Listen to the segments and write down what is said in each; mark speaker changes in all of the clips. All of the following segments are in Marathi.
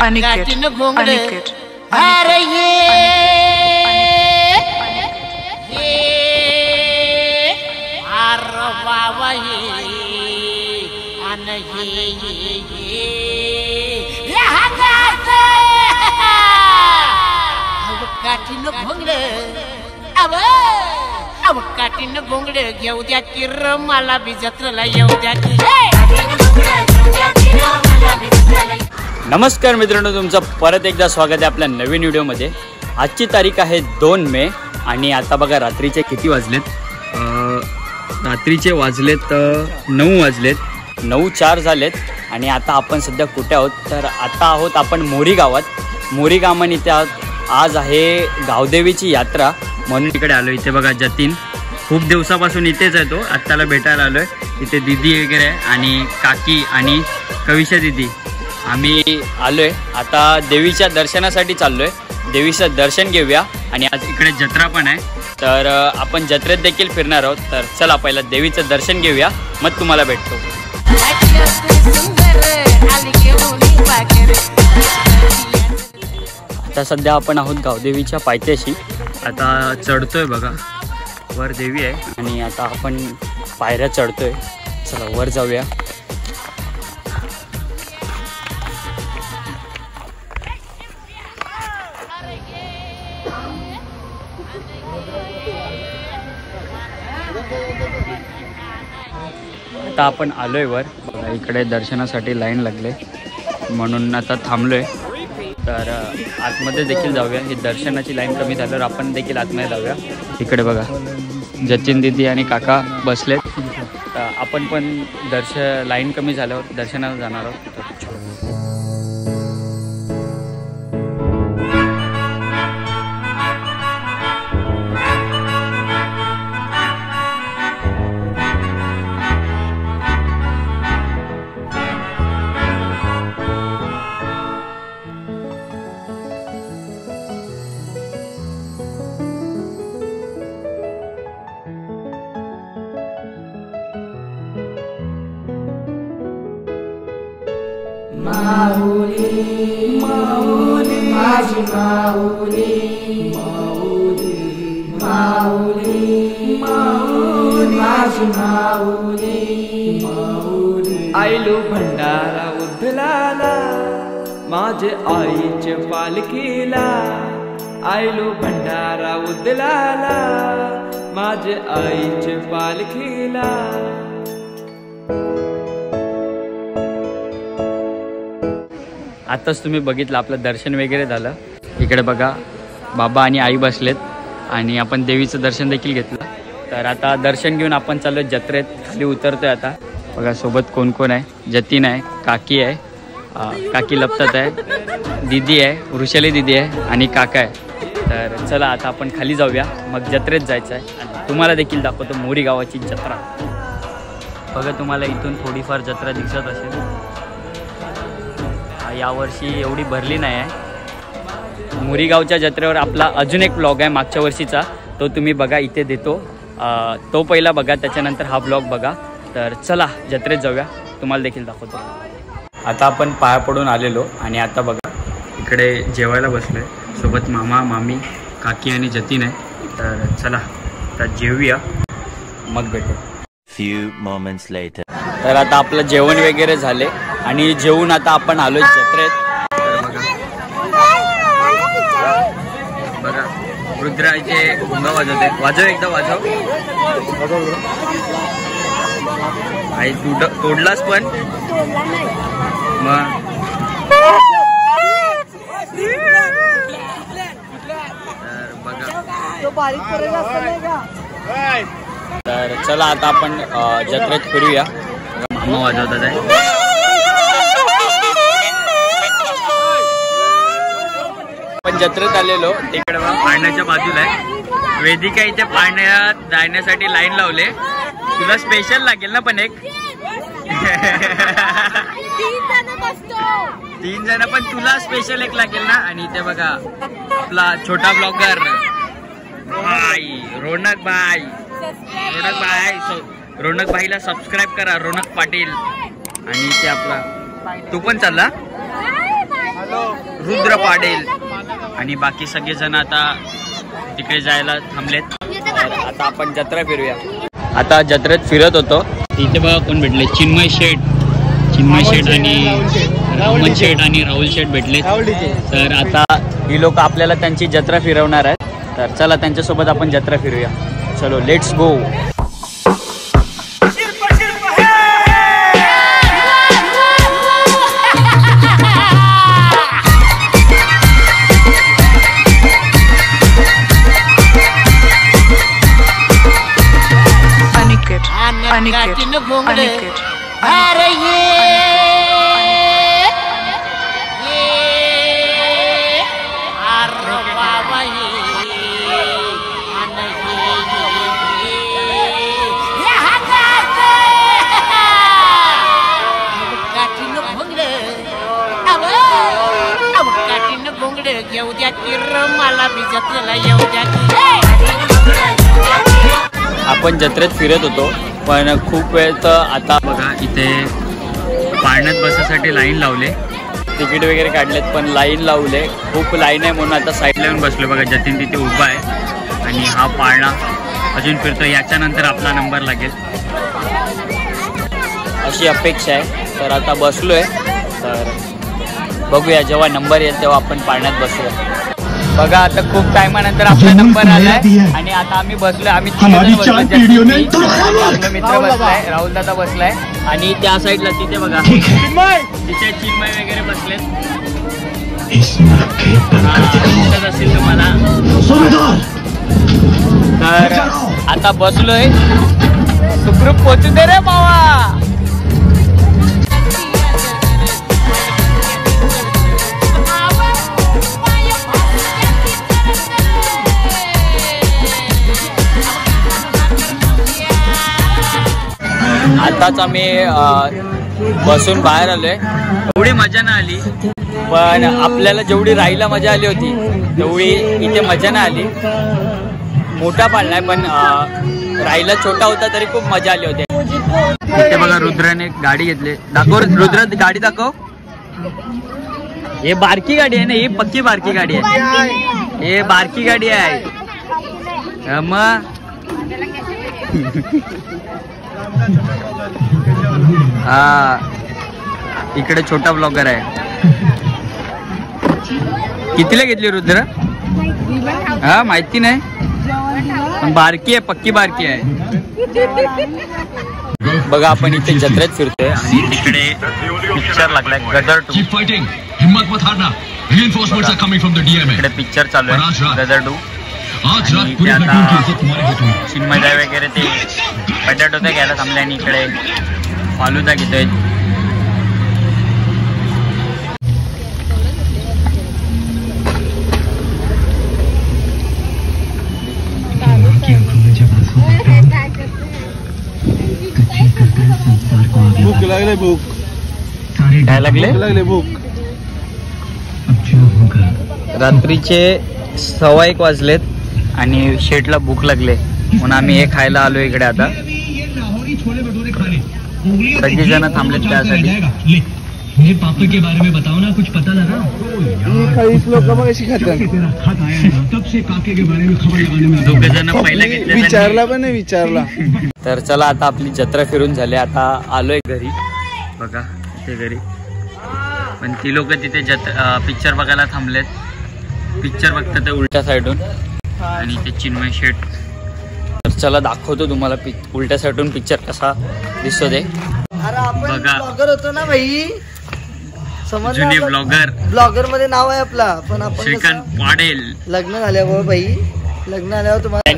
Speaker 1: काठीनं घोंगड अरे ये अरे बाबा ये अन ये काठीनं घोंगड अब काठीनं घोंगड घेऊ द्या की र मला बी जत्रेला येऊ द्या की.
Speaker 2: नमस्कार मित्रांनो, तुमचं परत एकदा स्वागत आहे आपल्या नवीन व्हिडिओमध्ये. आजची तारीख आहे 2 मे आणि आता बघा रात्रीचे किती वाजलेत. रात्रीचे वाजलेत 9 वाजलेत, 9:04 झालेत. आणि आता आपण सध्या कुठे आहोत तर आता आहोत आपण मोरी गावात. मोरी गावाने इथे आज आहे गावदेवीची यात्रा म्हणून इकडे आलो. इथे बघा जतीन खूप दिवसापासून इथेच आहे, तो आत्ताला भेटायला आलो आहे. इथे दिदी वगैरे आहे आणि काकी आणि कविशा दिदी. आम्ही आलो आहे आता देवीच्या दर्शनासाठी चाललो आहे. देवीचं दर्शन घेऊया आणि आज इकडे जत्रा पण आहे तर आपण जत्रेत देखील फिरणार आहोत. तर चला पहिला देवीचं दर्शन घेऊया, मग तुम्हाला भेटतो. आता सध्या आपण आहोत गावदेवीच्या पायथ्याशी. आता चढतोय बघा, वर देवी आहे आणि आता आपण पायऱ्या चढतोय. चला वर जाऊया. आता आपण आलोय वर बघा, इकडे दर्शनासाठी लाईन लागले म्हणून आता थांबलोय. तर आतमध्ये देखील जाऊया. ही दर्शनाची लाईन कमी झाल्यावर आपण देखील आतमध्ये जाऊया. इकडे बघा जतीन दिदी आणि काका बसलेत. तर आपण पण लाईन कमी झाल्यावर दर्शनाला जाणार आहोत.
Speaker 3: माऊली माऊली माझी माऊली माऊली माऊली माऊली माझी माऊली माऊली.
Speaker 4: आयलो भंडारा उधलाला माझे आईचे पालखीला. आयलो भंडारा उधलाला माझे आईचे पालखीला.
Speaker 2: आताच तुम्ही बघितलं आपलं दर्शन वगैरे झालं. इकडे बघा बाबा आणि आई बसलेत आणि आपण देवीचं दर्शन देखील घेतलं. तर आता दर्शन घेऊन आपण चाललो जत्रेत. खाली उतरतोय आता. बघा सोबत कोण कोण आहे. जतीन आहे, काकी आहे, काकी लपतात आहे, दिदी आहे, वृषाली दिदी आहे आणि काका आहे. तर चला आता आपण खाली जाऊया, मग जत्रेत जायचं आहे आणि तुम्हाला देखील दाखवतो मोरी गावाची जत्रा. बघा तुम्हाला इथून थोडीफार जत्रा दिसत असेल. यावर्षी एवढी भरली नाही आहे. मोरीगावच्या जत्रेवर आपला अजून एक ब्लॉग आहे मागच्या वर्षीचा, तो तुम्ही बघा इथे देतो. तो पहिला बघा, त्याच्यानंतर हा ब्लॉग बघा. तर चला जत्रेत जाऊया, तुम्हाला देखील दाखवतो. आता आपण पाया पडून आलेलो आणि आता बघा इकडे जेवायला बसलो आहे. सोबत मामा मामी काकी आणि जतीन आहे. तर चला आता जेवूया, मग भेटू.
Speaker 5: Few moments later.
Speaker 2: तर आता आपलं जेवण वगैरे झाले आणि जेवून आता आपण आलो जत्रेत. बघा रुद्राचे भोंगा वाजवते. वाजव एकदा वाजव. आई तोडलास पण मग. तर बघा, तर चला आता आपण जत्रेत फिरूया. मामा वाजवतात आहे. आपण जत्रेत आलेलो, तिकडे पाळण्याच्या बाजूला आहे वेदिका. इथे पाळण्यात जाण्यासाठी लाईन लावले. तुला स्पेशल लागेल ना पण एक. 3 जण पण तुला स्पेशल एक लागेल ना. आणि इथे बघा आपला छोटा ब्लॉगर भाई रोनक भाई. रोनक भाईला सबस्क्राईब करा, रोनक पाटील. आणि इथे आपला तू पण चालला. रुद्र पाडेल आणि बाकी सगळे जण आता तिकडे जायला थांबलेत. तर आता आपण जत्रा फिरूया. आता जत्रेत फिरत होतो, इथे बघा कोण भेटले, चिन्मय शेठ आणि रामन शेठ आणि राहुल शेठ भेटले. तर आता ही लोक आपल्याला त्यांची जत्रा फिरवणार आहेत. तर चला त्यांच्यासोबत आपण जत्रा फिरूया. चलो लेट्स गो.
Speaker 1: अरे येऊ द्या की मला बी जत्रेला येऊ द्या की.
Speaker 2: आपण जत्रेत फिरत होतो पण खूप वेळ तर आता बघा इथे पाळण्यात बसासाठी लाईन लावले, तिकीट वगैरे काढलेत पण लाईन लावले, खूप लाईन आहे म्हणून आता साईडला येऊन बसलो. बघा जतीन तिथे उभा आहे आणि हा पाळणा अजून फिरतो, याच्यानंतर आपला नंबर लागेल अशी अपेक्षा आहे. तर आता बसलोय, तर बघूया जेव्हा नंबर येईल तेव्हा आपण पाळण्यात बसूया. बघा आता खूप टायमानंतर आपला नंबर आलाय आणि आता आम्ही बसलोय. आम्ही मित्र बसलाय, राहुल दादा बसलाय आणि त्या साईडला तिथे बघा तिथे चिन्मय वगैरे बसलेत. दिसत असेल तुम्हाला. तर आता बसलोय, सुखरूप पोचू दे रे बाबा. आताच आम्ही बसून बाहेर आलोय. एवढी मजा नाही आली, पण आपल्याला जेवढी राहायला मजा आली होती तेवढी इथे मजा नाही आली. मोठा पाळणा आहे पण राहायला छोटा होता तरी खूप मजा आली होती. इथे बघा रुद्राने गाडी घेतली. दाखव रुद्र, गाडी दाखव. हे बारकी गाडी आहे ना, ही पक्की बारकी गाडी आहे. हे बारकी गाडी आहे मग. हा इकडे छोटा ब्लॉगर आहे. कितीला घेतली रुद्र? हा माहिती नाही, पण बारकी आहे, पक्की बारकी आहे. बघा आपण इथे जत्रेत फिरतोय आणि तिकडे पिक्चर लागलाय गदर 2. इकडे पिक्चर चालू आहे गदर 2. चिन्मय वगैरे ते बटाट होते घ्यायला थांबले आणि इकडे फालुदा घेतोय.
Speaker 6: भूक लागले, भूक
Speaker 2: काय लागले
Speaker 6: भूक.
Speaker 2: रात्रीचे 1:15 वाजलेत आणि शेटला भूक लागले म्हणून आम्ही हे खायला आलो इकडे. आता सगळी जण थांबलेत त्यासाठी.
Speaker 7: मेरे पापा के बारे में बताओ ना, कुछ पता लगा?
Speaker 6: लोक मग अशी खातात.
Speaker 7: तब से काके के बारे में खबर लगाने में
Speaker 2: दोघे जण पहिला घेतले,
Speaker 6: विचारला पण नाही विचारला.
Speaker 2: तर चला आता आपली जत्रा फिरून झाली. आता आलोय घरी. बघा ते घरी, पण ती लोक तिथे पिक्चर बघायला थांबलेत. पिक्चर बघतात ते उलट्या साईडून आणि ते चिन्मय शेठ. तर चला दाखवतो तुम्हाला उलट्या साईडून पिक्चर कसा दिसतो ते. बघा
Speaker 3: ब्लॉगर होतो ना भाई,
Speaker 2: जुने ब्लॉगर
Speaker 3: मध्ये नाव आहे आपला, पण आपण
Speaker 2: श्रीकांत पाडेल.
Speaker 3: लग्न झाल्यावर भाई, लग्न आल्यावर तुम्हाला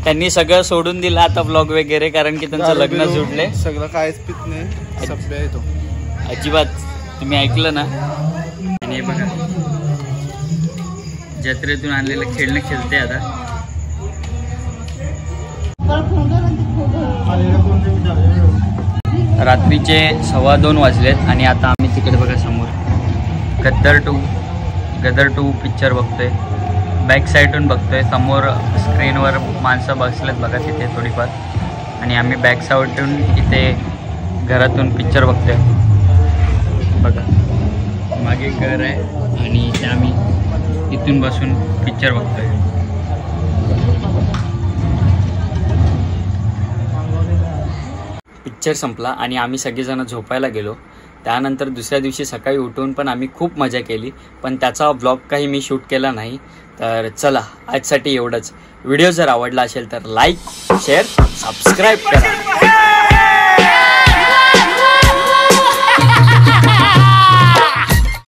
Speaker 2: त्यांनी सगळं सोडून दिलं आता ब्लॉग वगैरे, कारण की त्यांचं लग्न जुडले.
Speaker 6: सगळं काहीच पित नाही, सभ्य आहे तो
Speaker 2: अजिबात. तुम्ही ऐकलं ना. आणि बघा जत्रेतून आणलेलं खेळणं खेळते आता. रात्रीचे 2:15 वाजलेत आणि आता आम्ही तिकडे बघा समोर गदर 2 पिक्चर बघतोय. बॅक साईडून बघतोय. समोर स्क्रीनवर माणसं बसलेत बघा तिथे थोडीफार, आणि आम्ही बॅक साईडून इथे घरातून पिक्चर बघतोय. बघा मागे घर आहे आणि इथे आम्ही इथून बसून पिक्चर बघतोय. पिक्चर संपला आणि आम्ही सगळेजण झोपायला गेलो. त्यानंतर दुसऱ्या दिवशी सकाळी उठून पण आम्ही खूप मजा केली, पण त्याचा ब्लॉग काही मी शूट केला नाही. तर चला आजसाठी एवढंच. व्हिडिओ जर आवडला असेल तर लाईक शेअर सबस्क्राईब करा.